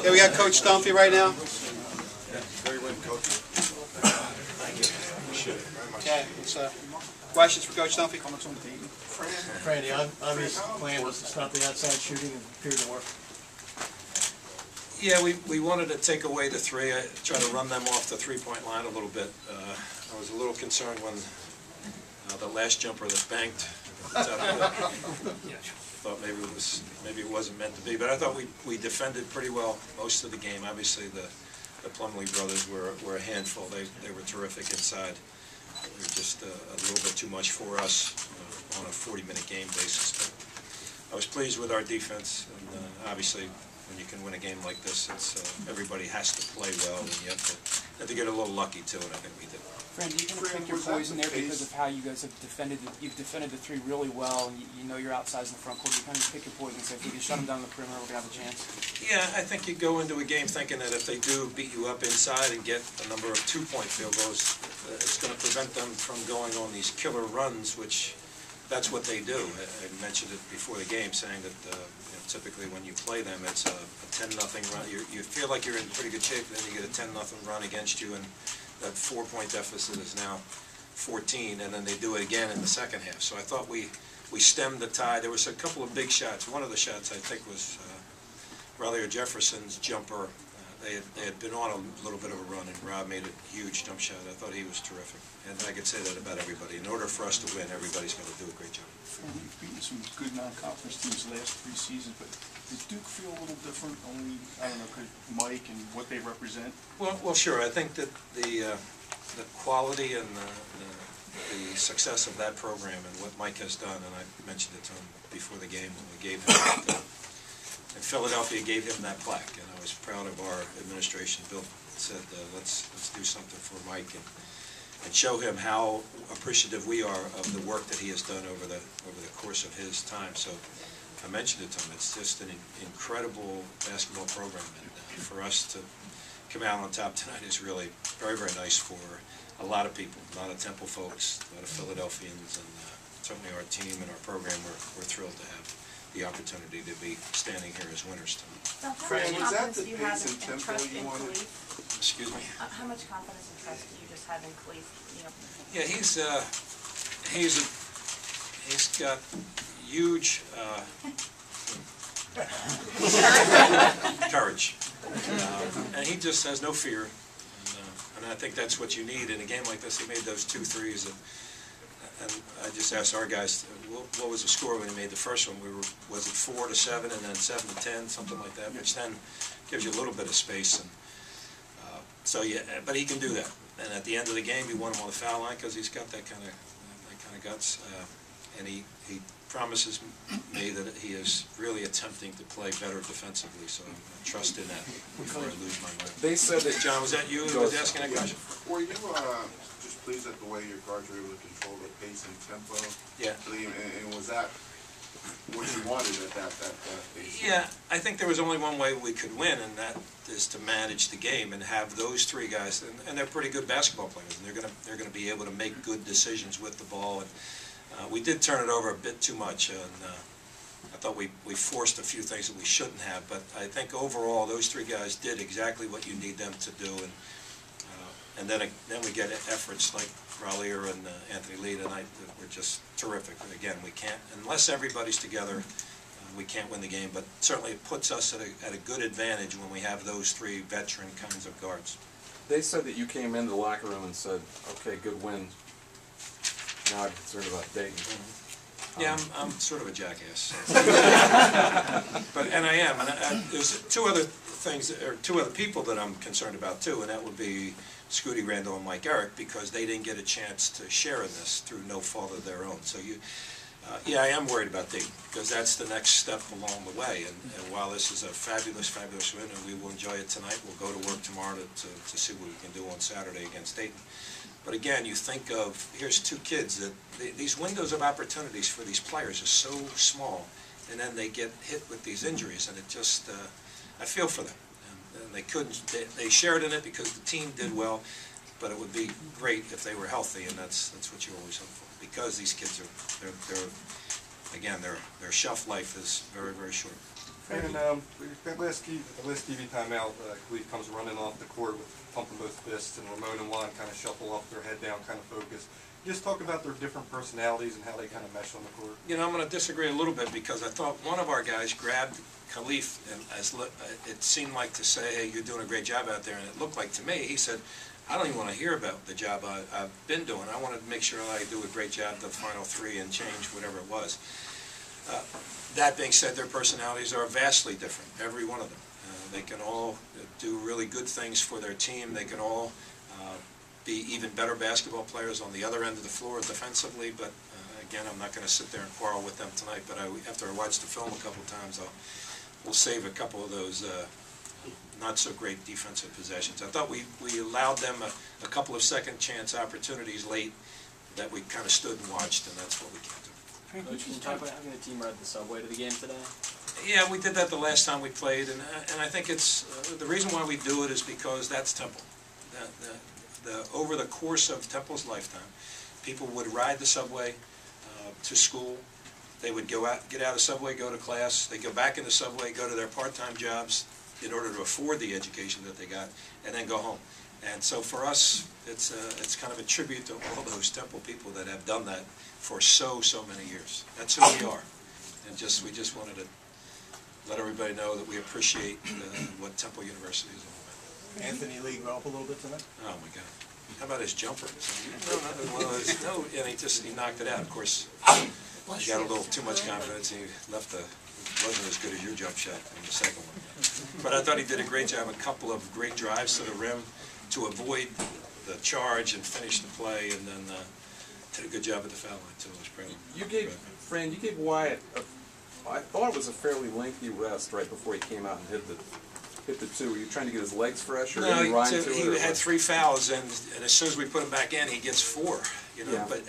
Okay, we got Coach Dunphy right now. Very well, Coach. Thank you. Appreciate it very much. Okay, questions for Coach Dunphy? Fran, the obvious plan was to stop the outside shooting and appeared to work. Yeah, we wanted to take away the three, try to run them off the three-point line a little bit. I was a little concerned when the last jumper that banked, thought maybe it wasn't meant to be, but I thought we defended pretty well most of the game. Obviously, the Plumlee brothers were a handful. They were terrific inside. They were just a little bit too much for us on a 40-minute game basis. But I was pleased with our defense, and obviously, when you can win a game like this, everybody has to play well, and you have to get a little lucky too, and I think we did. Fran, do you kind of pick your poison there because of how you guys have defended? You've defended the three really well, and you know you're outsized in the front court. You kind of pick your poison and say, if we can shut them down the perimeter, we're gonna have a chance. Yeah, I think you go into a game thinking that if they do beat you up inside and get a number of two-point field goals, it's going to prevent them from going on these killer runs, which that's what they do. I mentioned it before the game, saying that typically when you play them, it's a 10-0 run. You feel like you're in pretty good shape, and then you get a 10-0 run against you, and that 4-point deficit is now 14, and then they do it again in the second half. So I thought we stemmed the tide. There was a couple of big shots. One of the shots I think was Raleigh Jefferson's jumper. They had been on a little bit of a run, and Rob made a huge jump shot. I thought he was terrific. And I could say that about everybody. In order for us to win, everybody's got to do a great job. You've beaten some good non-conference teams the last 3 seasons, but does Duke feel a little different, only, I don't know, because Mike and what they represent? Well, sure. I think that the quality and the success of that program and what Mike has done, and I mentioned it to him before the game when we gave him in Philadelphia, gave him that plaque, and I was proud of our administration. Bill said, let's do something for Mike and show him how appreciative we are of the work that he has done over the course of his time. So I mentioned it to him. It's just an incredible basketball program, and for us to come out on top tonight is really very, very nice for a lot of people, a lot of Temple folks, a lot of Philadelphians, and certainly our team and our program. We're thrilled to have the opportunity to be standing here as winners tonight. So how much confidence do you have and trust in Khalif? Excuse me? How much confidence and trust do you just have in Khalif? Yeah, he's got huge courage, and he just has no fear, and I think that's what you need in a game like this. He made those 2 threes, and I just asked our guys, what was the score when he made the first one? Was it 4-7 and then 7-10, something like that, which then gives you a little bit of space. And so yeah, but he can do that. And at the end of the game, he won him on the foul line because he's got that kind of guts. And he promises me that he is really attempting to play better defensively. So I trust in that before I lose my mind. They said that John, was that you who was asking that question? Were you just pleased at the way your guards were able to control the pace and tempo? Yeah. And was that what you wanted at that pace? Yeah, I think there was only one way we could win, and that is to manage the game and have those 3 guys, and they're pretty good basketball players, and they're gonna be able to make good decisions with the ball. And we did turn it over a bit too much, and I thought we forced a few things that we shouldn't have. But I think overall, those 3 guys did exactly what you need them to do, and then we get efforts like Raleigh and Anthony Lee tonight that were just terrific. Again, we can't, unless everybody's together, we can't win the game, but certainly it puts us at a good advantage when we have those 3 veteran kinds of guards. They said that you came into the locker room and said, okay, good win. Now I'm concerned about Dayton. Yeah, I'm sort of a jackass. And I am. And there's 2 other things, or 2 other people that I'm concerned about too, and that would be Scooty Randall and Mike Eric, because they didn't get a chance to share in this through no fault of their own. So yeah, I am worried about Dayton, because that's the next step along the way. And while this is a fabulous, fabulous win, and we will enjoy it tonight, we'll go to work tomorrow to see what we can do on Saturday against Dayton. But again, you think of, here's 2 kids, that these windows of opportunities for these players are so small, and then they get hit with these injuries, and it just, I feel for them. And they shared in it because the team did well, but it would be great if they were healthy, and that's what you always hope for. Because these kids are, again, their shelf life is very, very short. And that last TV timeout, Khalif comes running off the court with pumping both fists, and Ramon and Juan kind of shuffle off their head down, kind of focus. Just talk about their different personalities and how they kind of mesh on the court. You know, I'm going to disagree a little bit because I thought one of our guys grabbed Khalif, and it seemed like to say, hey, you're doing a great job out there, and it looked like to me, he said, I don't even want to hear about the job I've been doing. I want to make sure I do a great job the final three and change whatever it was. That being said, their personalities are vastly different, every one of them. They can all do really good things for their team. They can all be even better basketball players on the other end of the floor defensively, but again, I'm not going to sit there and quarrel with them tonight, but after I watched the film a couple of times, we'll save a couple of those not so great defensive possessions. I thought we allowed them a couple of second chance opportunities late that we kind of stood and watched, and that's what we can't do. Coach, can you talk about having the team ride the subway to the game today? Yeah, we did that the last time we played, and I think it's the reason why we do it is because that's Temple. Over the course of Temple's lifetime, people would ride the subway to school. They would get out of the subway, go to class. They go back in the subway, go to their part-time jobs in order to afford the education that they got, and then go home. And so for us, it's kind of a tribute to all those Temple people that have done that for so many years. That's who we are, and we just wanted to let everybody know that we appreciate what Temple University is all about. Anthony leading off a little bit tonight? Oh my God! How about his jumper? No, and he knocked it out. Of course, he got a little too much confidence. He left wasn't as good as your jump shot in the second one. But I thought he did a great job. A couple of great drives to the rim to avoid the charge and finish the play, and then did a good job at the foul line too. I was proud of him. Fran, you gave Wyatt I thought it was a fairly lengthy rest right before he came out and hit the two. Were you trying to get his legs fresh, or no, he had 3 fouls, and as soon as we put him back in, he gets 4. You know, yeah. But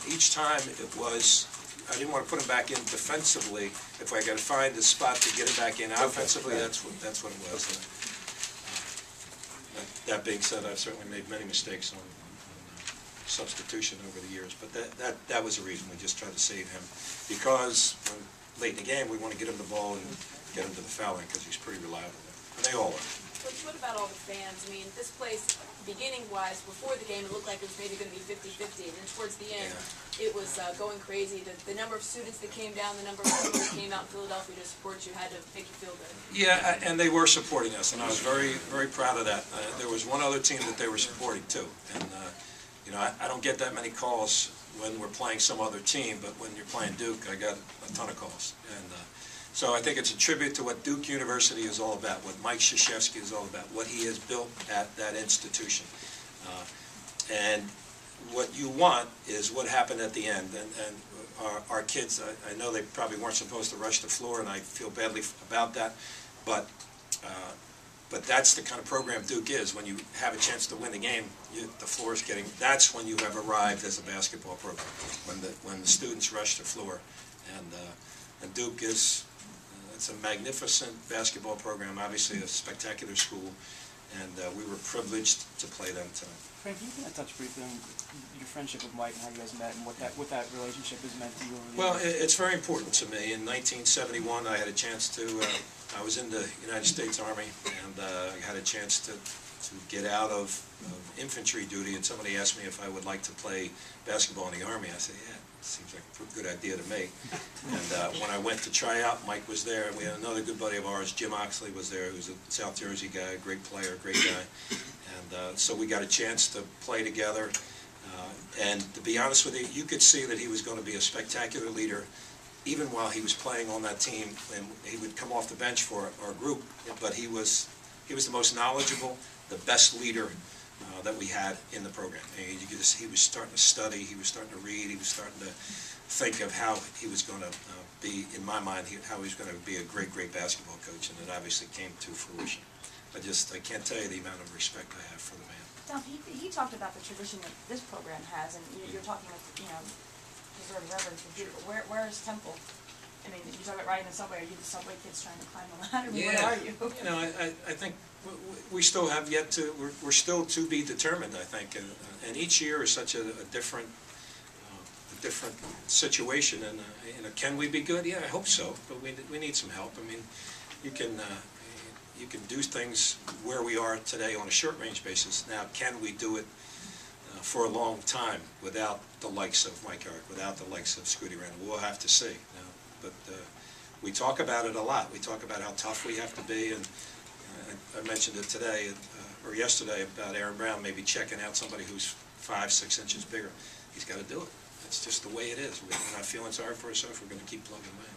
each time it was, I didn't want to put him back in defensively. If I got to find a spot to get him back in offensively, okay. that's what it was. Okay. That being said, I've certainly made many mistakes on substitution over the years, but that was the reason. We just tried to save him because late in the game we want to get him the ball and get him to the foul line because he's pretty reliable there. And they all are. Coach, what about all the fans? I mean, this place, beginning-wise, before the game, it looked like it was maybe going to be 50-50, and then towards the end, it was going crazy. The number of students that came down, the number of people that came out in Philadelphia to support you had to make you feel good. Yeah, and they were supporting us, and I was very, very proud of that. There was one other team that they were supporting, too. And, you know, I don't get that many calls when we're playing some other team, but when you're playing Duke, I got a ton of calls. And so I think it's a tribute to what Duke University is all about, what Mike Krzyzewski is all about, what he has built at that institution. And what you want is what happened at the end. And our kids, I know they probably weren't supposed to rush the floor, and I feel badly about that, but that's the kind of program Duke is. When you have a chance to win the game, the floor is getting, that's when you have arrived as a basketball program, when the students rush the floor. And Duke is, it's a magnificent basketball program, obviously a spectacular school, and we were privileged to play them tonight. Frank, can you kind of touch briefly on your friendship with Mike and how you guys met and what that relationship has meant to you over the Well, years? it's very important to me. In 1971, I had a chance to, I was in the United States Army, and I had a chance to get out of infantry duty, and somebody asked me if I would like to play basketball in the Army. I said, yeah, it seems like a good idea to me. And when I went to try out, Mike was there, and we had another good buddy of ours, Jim Oxley, was there, who was a South Jersey guy, great player, great guy. And so we got a chance to play together. And to be honest with you, you could see that he was going to be a spectacular leader, even while he was playing on that team. And he would come off the bench for our group, but he was the most knowledgeable, the best leader that we had in the program. And you could just, he was starting to study, he was starting to read, he was starting to think of how he was going to be, in my mind, how he was going to be a great basketball coach, and it obviously came to fruition. I can't tell you the amount of respect I have for the man. Dunphy, he talked about the tradition that this program has, and you're talking with, deserved reverence for Duke. Where is Temple? I mean, you talk about riding the subway. Are you the subway kids trying to climb the ladder? Yeah. Where are you? You know, I think we still have yet to, we're still to be determined, I think. And each year is such a different different situation, and can we be good? Yeah, I hope so, but we need some help. I mean, you can do things where we are today on a short-range basis. Now, can we do it for a long time without the likes of Mike Eric, without the likes of Scooty Randall? We'll have to see. But we talk about it a lot. We talk about how tough we have to be, and I mentioned it today or yesterday about Aaron Brown maybe checking out somebody who's 5-6 inches bigger. He's got to do it. It's just the way it is. We're not feeling sorry for ourselves. We're going to keep plugging away.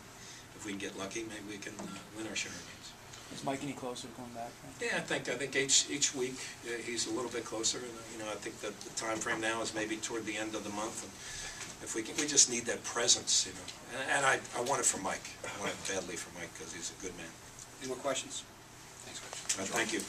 If we can get lucky, maybe we can win our share of games. Is Mike any closer to coming back? Yeah, I think each week he's a little bit closer, and I think that the time frame now is maybe toward the end of the month. And if we just need that presence, And I want it for Mike. I want it badly for Mike because he's a good man. Any more questions? Thanks, Coach. Thank you.